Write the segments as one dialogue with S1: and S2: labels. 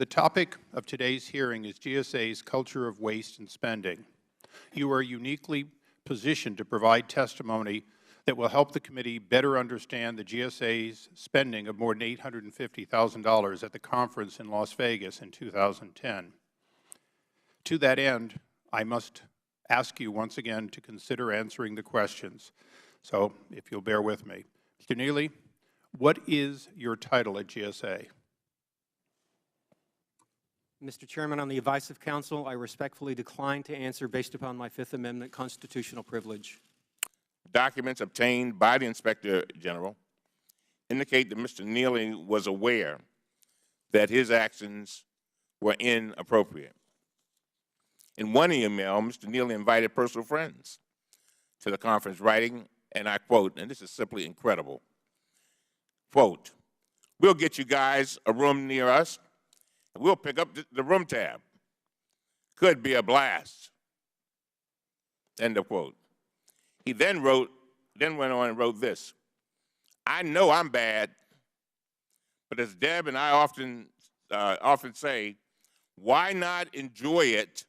S1: The topic of today's hearing is GSA's culture of waste and spending. You are uniquely positioned to provide testimony that will help the committee better understand the GSA's spending of more than $850,000 at the conference in Las Vegas in 2010. To that end, I must ask you once again to consider answering the questions. So, if you'll bear with me. Mr. Neely, what is your title at GSA?
S2: Mr. Chairman, on the advice of counsel, I respectfully decline to answer based upon my Fifth Amendment constitutional privilege.
S3: Documents obtained by the Inspector General indicate that Mr. Neely was aware that his actions were inappropriate. In one email, Mr. Neely invited personal friends to the conference, writing, and I quote, and this is simply incredible, quote, "We'll get you guys a room near us, and we'll pick up the room tab. Could be a blast," end of quote. He then went on and wrote this: "I know I'm bad, but as Deb and I often say, why not enjoy it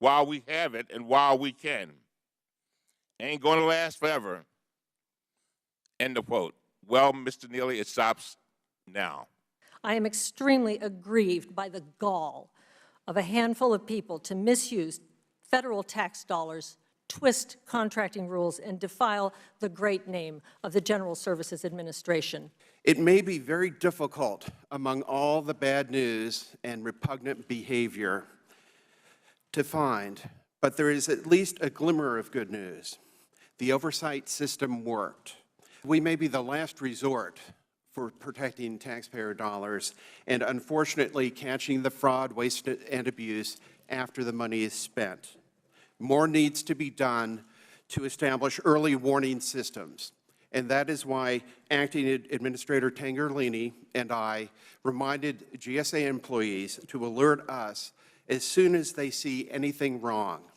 S3: while we have it and while we can? Ain't going to last forever," end of quote. Well, Mr. Neely, it stops now.
S4: I am extremely aggrieved by the gall of a handful of people to misuse federal tax dollars, twist contracting rules, and defile the great name of the General Services Administration.
S5: It may be very difficult among all the bad news and repugnant behavior to find, but there is at least a glimmer of good news. The oversight system worked. We may be the last resort for protecting taxpayer dollars and unfortunately catching the fraud, waste, and abuse after the money is spent. More needs to be done to establish early warning systems, and that is why Acting Administrator Tangerlini and I reminded GSA employees to alert us as soon as they see anything wrong.